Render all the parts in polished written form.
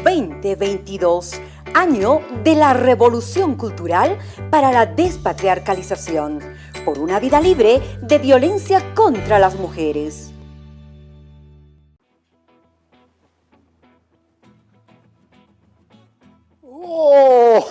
2022, año de la Revolución Cultural para la Despatriarcalización, por una vida libre de violencia contra las mujeres. ¡Oh!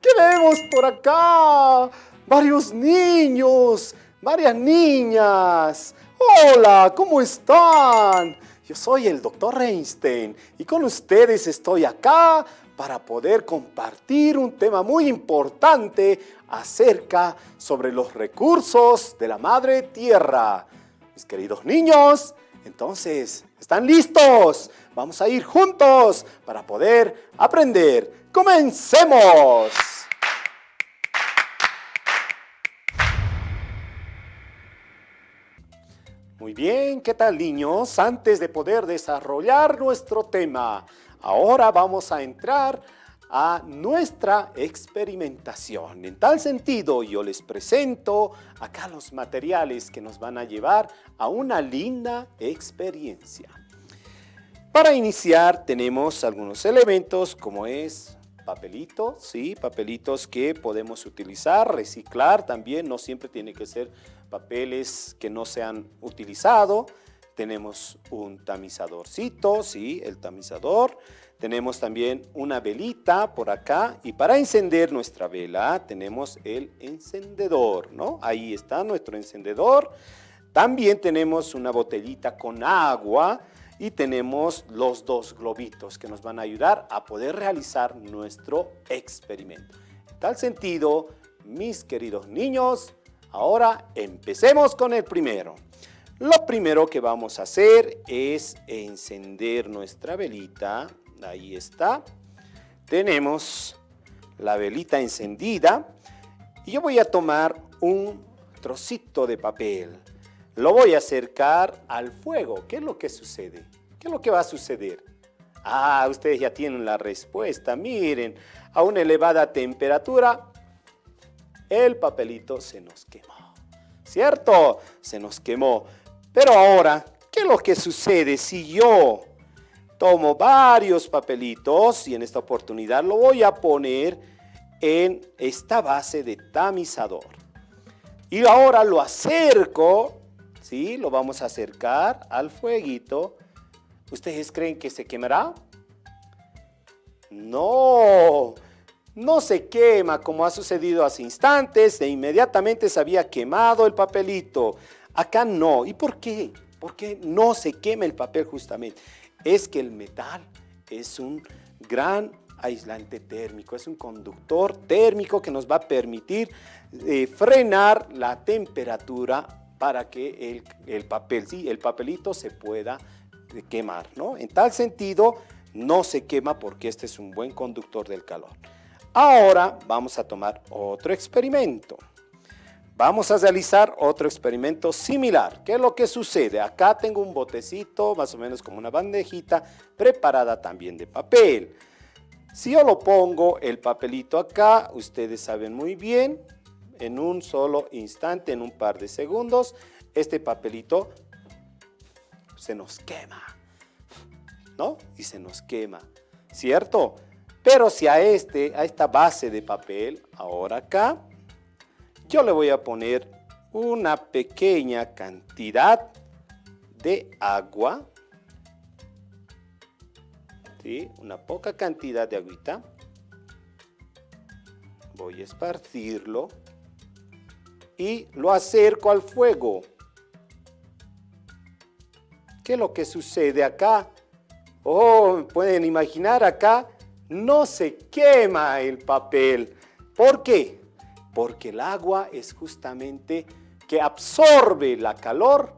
¿Qué vemos por acá? Varios niños, varias niñas. Hola, ¿cómo están? Yo soy el Dr. Einstein y con ustedes estoy acá para poder compartir un tema muy importante acerca sobre los recursos de la Madre Tierra. Mis queridos niños, entonces, ¿están listos? Vamos a ir juntos para poder aprender. ¡Comencemos! Muy bien, ¿qué tal, niños? Antes de poder desarrollar nuestro tema, ahora vamos a entrar a nuestra experimentación. En tal sentido, yo les presento acá los materiales que nos van a llevar a una linda experiencia. Para iniciar tenemos algunos elementos como es papelitos, ¿sí? Papelitos que podemos utilizar, reciclar también, no siempre tiene que ser papeles que no se han utilizado. Tenemos un tamizadorcito, ¿sí? El tamizador. Tenemos también una velita por acá y para encender nuestra vela tenemos el encendedor, ¿no? Ahí está nuestro encendedor. También tenemos una botellita con agua y tenemos los dos globitos que nos van a ayudar a poder realizar nuestro experimento. En tal sentido, mis queridos niños, ahora empecemos con el primero. Lo primero que vamos a hacer es encender nuestra velita. Ahí está. Tenemos la velita encendida y yo voy a tomar un trocito de papel. Lo voy a acercar al fuego. ¿Qué es lo que sucede? ¿Qué es lo que va a suceder? Ah, ustedes ya tienen la respuesta. Miren, a una elevada temperatura, el papelito se nos quemó. ¿Cierto? Se nos quemó. Pero ahora, ¿qué es lo que sucede si yo tomo varios papelitos y en esta oportunidad lo voy a poner en esta base de tamizador? Y ahora lo acerco, ¿sí? Lo vamos a acercar al fueguito. ¿Ustedes creen que se quemará? No, no se quema como ha sucedido hace instantes. E inmediatamente se había quemado el papelito. Acá no. ¿Y por qué? ¿Por qué no se quema el papel justamente? Es que el metal es un gran aislante térmico, es un conductor térmico que nos va a permitir frenar la temperatura para que el papel, ¿sí? El papelito se pueda quemar, ¿no? En tal sentido, no se quema porque este es un buen conductor del calor. Ahora vamos a tomar otro experimento. Vamos a realizar otro experimento similar. ¿Qué es lo que sucede? Acá tengo un botecito, más o menos como una bandejita, preparada también de papel. Si yo lo pongo el papelito acá, ustedes saben muy bien, en un solo instante, en un par de segundos, este papelito se nos quema, ¿no? Y se nos quema, ¿cierto? Pero si a esta base de papel, ahora acá, yo le voy a poner una pequeña cantidad de agua, ¿sí? Una poca cantidad de agüita. Voy a esparcirlo y lo acerco al fuego. ¿Qué es lo que sucede acá? Oh, pueden imaginar acá, no se quema el papel. ¿Por qué? Porque el agua es justamente que absorbe la calor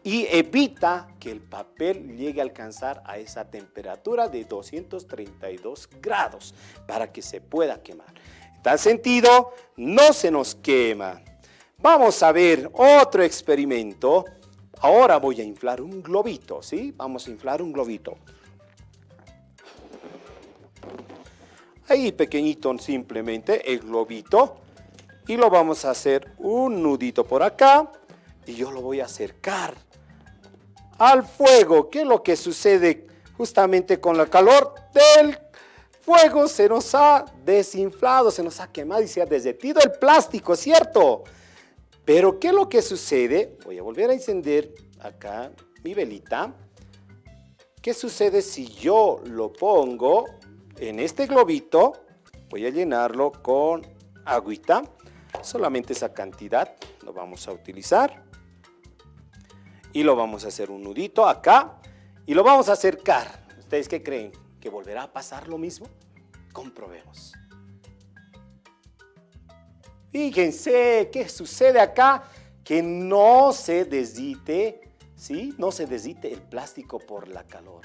y evita que el papel llegue a alcanzar a esa temperatura de 232 grados para que se pueda quemar. En tal sentido, no se nos quema. Vamos a ver otro experimento. Ahora voy a inflar un globito, ¿sí? Vamos a inflar un globito. Ahí pequeñito simplemente el globito. Y lo vamos a hacer un nudito por acá. Y yo lo voy a acercar al fuego. ¿Qué es lo que sucede justamente con el calor del fuego se nos ha desinflado, se nos ha quemado y se ha derretido el plástico, ¿cierto? Pero ¿qué es lo que sucede? Voy a volver a encender acá mi velita. ¿Qué sucede si yo lo pongo en este globito? Voy a llenarlo con agüita, solamente esa cantidad lo vamos a utilizar. Y lo vamos a hacer un nudito acá y lo vamos a acercar. ¿Ustedes qué creen? ¿Que volverá a pasar lo mismo? Comprobemos. Fíjense qué sucede acá, que no se desdite, ¿sí? No se desdite el plástico por la calor.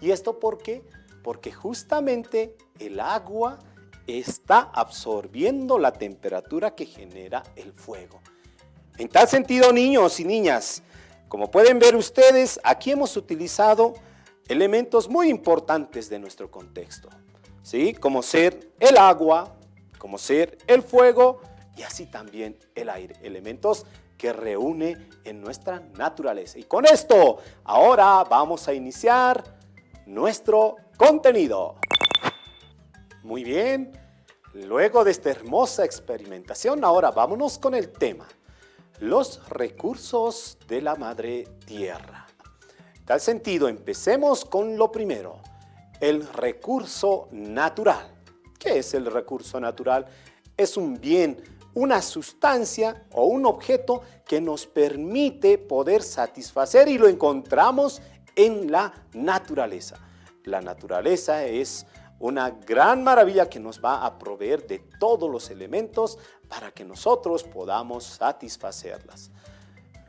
¿Y esto por qué? Porque justamente el agua está absorbiendo la temperatura que genera el fuego. En tal sentido, niños y niñas, como pueden ver ustedes, aquí hemos utilizado elementos muy importantes de nuestro contexto, ¿sí? Como ser el agua, como ser el fuego y así también el aire, elementos que reúne en nuestra naturaleza. Y con esto, ahora vamos a iniciar nuestro contenido. Muy bien, luego de esta hermosa experimentación, ahora vámonos con el tema. Los recursos de la Madre Tierra. En tal sentido, empecemos con lo primero, el recurso natural. ¿Qué es el recurso natural? Es un bien, una sustancia o un objeto que nos permite poder satisfacer y lo encontramos en la naturaleza. La naturaleza es una gran maravilla que nos va a proveer de todos los elementos para que nosotros podamos satisfacerlas.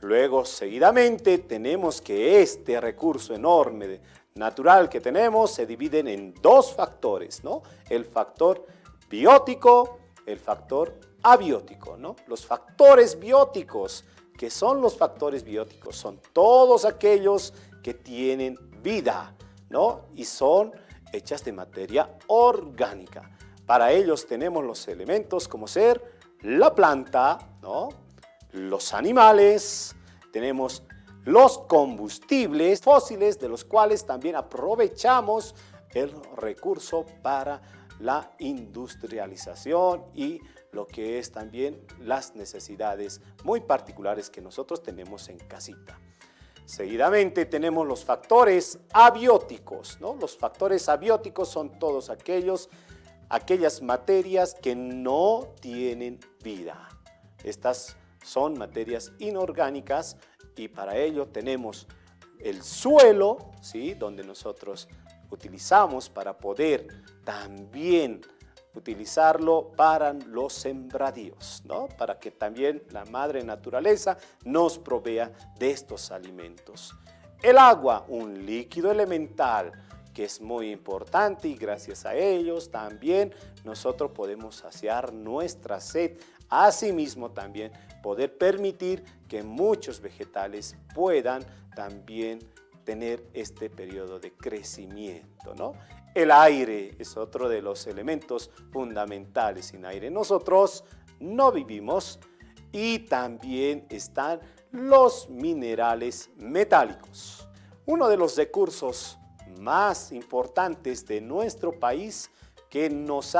Luego, seguidamente, tenemos que este recurso enorme natural que tenemos se divide en dos factores, ¿no? El factor biótico, el factor abiótico, ¿no? Los factores bióticos, ¿qué son los factores bióticos? Son todos aquellos que tienen vida, ¿no? Y son hechas de materia orgánica. Para ellos tenemos los elementos como ser la planta, ¿no? Los animales, tenemos los combustibles fósiles de los cuales también aprovechamos el recurso para la industrialización y lo que es también las necesidades muy particulares que nosotros tenemos en casita. Seguidamente tenemos los factores abióticos, ¿no? Los factores abióticos son todos aquellas materias que no tienen vida. Estas son materias inorgánicas y para ello tenemos el suelo, ¿sí? Donde nosotros utilizamos para poder también utilizarlo para los sembradíos, ¿no? Para que también la madre naturaleza nos provea de estos alimentos. El agua, un líquido elemental que es muy importante y gracias a ellos también nosotros podemos saciar nuestra sed. Asimismo también poder permitir que muchos vegetales puedan también tener este periodo de crecimiento, ¿no? El aire es otro de los elementos fundamentales. Sin aire nosotros no vivimos. Y también están los minerales metálicos. Uno de los recursos más importantes de nuestro país que nos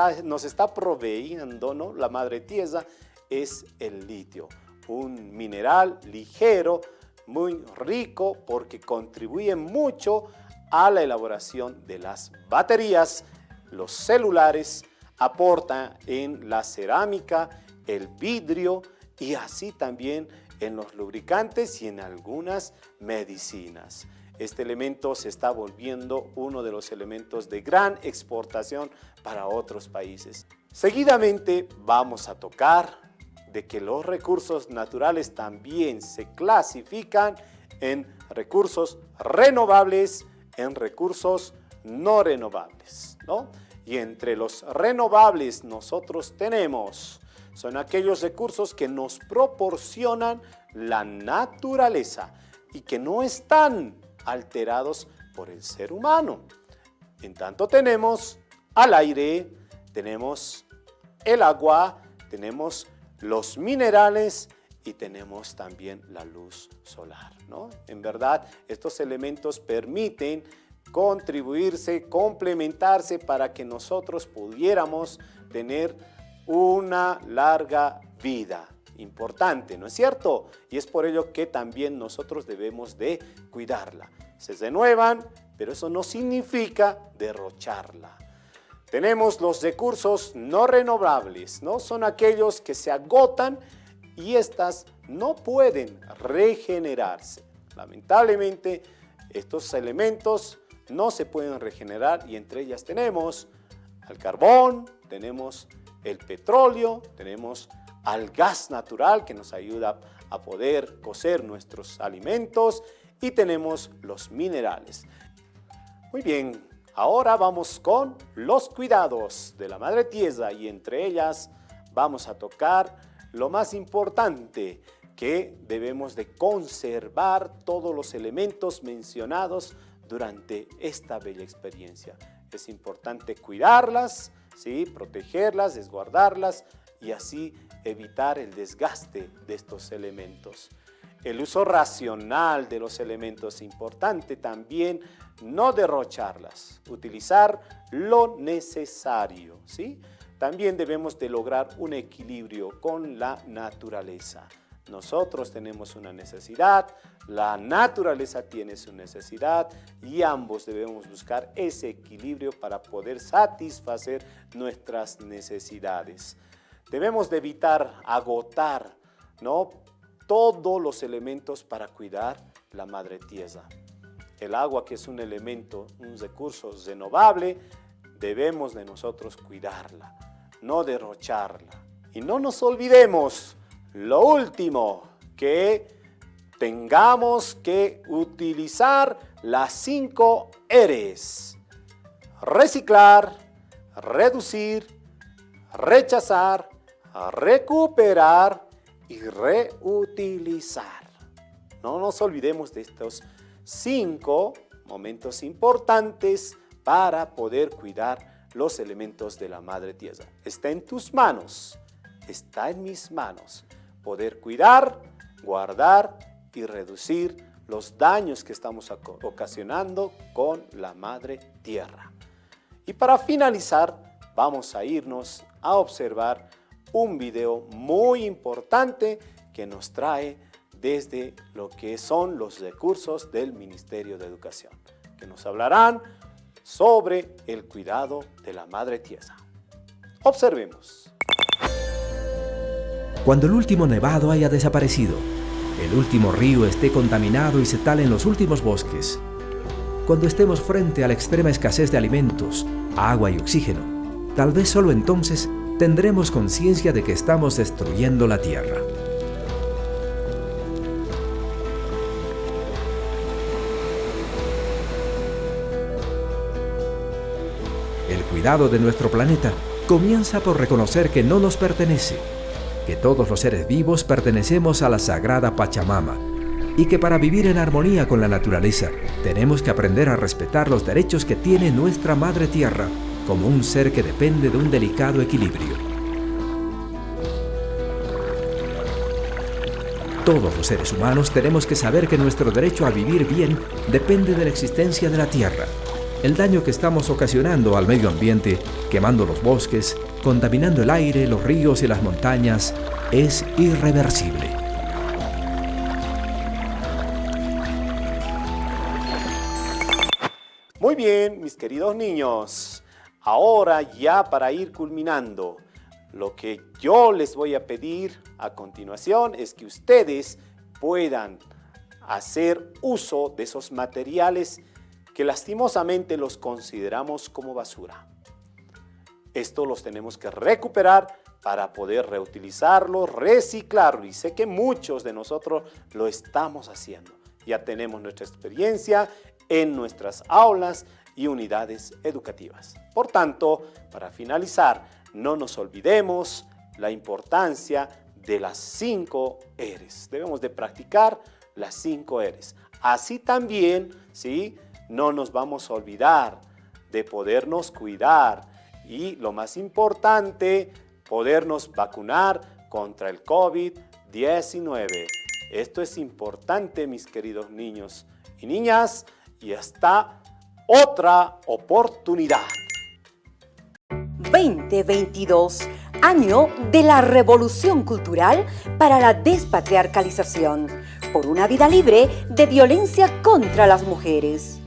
está proveyendo, ¿no? La madre tierra es el litio. Un mineral ligero, muy rico porque contribuye mucho a la elaboración de las baterías, los celulares, aporta en la cerámica, el vidrio y así también en los lubricantes y en algunas medicinas. Este elemento se está volviendo uno de los elementos de gran exportación para otros países. Seguidamente vamos a tocar de que los recursos naturales también se clasifican en recursos renovables, en recursos no renovables, ¿no? Y entre los renovables nosotros tenemos, son aquellos recursos que nos proporcionan la naturaleza y que no están alterados por el ser humano. En tanto tenemos al aire, tenemos el agua, tenemos los minerales y tenemos también la luz solar, ¿no? En verdad, estos elementos permiten contribuirse, complementarse para que nosotros pudiéramos tener una larga vida. Importante, ¿no es cierto? Y es por ello que también nosotros debemos de cuidarla. Se renuevan, pero eso no significa derrocharla. Tenemos los recursos no renovables, ¿no? Son aquellos que se agotan y estas no pueden regenerarse. Lamentablemente, estos elementos no se pueden regenerar y entre ellas tenemos el carbón, tenemos el petróleo, tenemos al gas natural que nos ayuda a poder cocer nuestros alimentos y tenemos los minerales. Muy bien, ahora vamos con los cuidados de la Madre Tierra y entre ellas vamos a tocar lo más importante, que debemos de conservar todos los elementos mencionados durante esta bella experiencia. Es importante cuidarlas, ¿sí? Protegerlas, resguardarlas y así evitar el desgaste de estos elementos. El uso racional de los elementos es importante también, no derrocharlas, utilizar lo necesario, ¿sí? También debemos de lograr un equilibrio con la naturaleza. Nosotros tenemos una necesidad, la naturaleza tiene su necesidad y ambos debemos buscar ese equilibrio para poder satisfacer nuestras necesidades. Debemos de evitar agotar, ¿no?, todos los elementos para cuidar la Madre Tierra. El agua, que es un elemento, un recurso renovable, debemos de nosotros cuidarla, no derrocharla. Y no nos olvidemos, lo último, que tengamos que utilizar las 5 R's. Reciclar, reducir, rechazar, recuperar y reutilizar. No nos olvidemos de estos 5 momentos importantes para poder cuidar los elementos de la Madre Tierra. Está en tus manos, está en mis manos, poder cuidar, guardar y reducir los daños que estamos ocasionando con la Madre Tierra. Y para finalizar, vamos a irnos a observar un video muy importante que nos trae desde lo que son los recursos del Ministerio de Educación, que nos hablarán sobre el cuidado de la Madre Tierra. Observemos. Cuando el último nevado haya desaparecido, el último río esté contaminado y se talen los últimos bosques, cuando estemos frente a la extrema escasez de alimentos, agua y oxígeno, tal vez solo entonces tendremos conciencia de que estamos destruyendo la tierra. El cuidado de nuestro planeta comienza por reconocer que no nos pertenece, que todos los seres vivos pertenecemos a la sagrada Pachamama y que para vivir en armonía con la naturaleza tenemos que aprender a respetar los derechos que tiene nuestra Madre Tierra como un ser que depende de un delicado equilibrio. Todos los seres humanos tenemos que saber que nuestro derecho a vivir bien depende de la existencia de la Tierra. El daño que estamos ocasionando al medio ambiente, quemando los bosques, contaminando el aire, los ríos y las montañas, es irreversible. Muy bien, mis queridos niños. Ahora ya para ir culminando, lo que yo les voy a pedir a continuación es que ustedes puedan hacer uso de esos materiales que lastimosamente los consideramos como basura. Esto los tenemos que recuperar para poder reutilizarlo, reciclarlo. Y sé que muchos de nosotros lo estamos haciendo. Ya tenemos nuestra experiencia en nuestras aulas y unidades educativas. Por tanto, para finalizar, no nos olvidemos la importancia de las 5 R's. Debemos de practicar las 5 R's. Así también, ¿sí?, no nos vamos a olvidar de podernos cuidar y, lo más importante, podernos vacunar contra el COVID-19. Esto es importante, mis queridos niños y niñas, y está otra oportunidad. 2022, año de la revolución cultural para la despatriarcalización, por una vida libre de violencia contra las mujeres.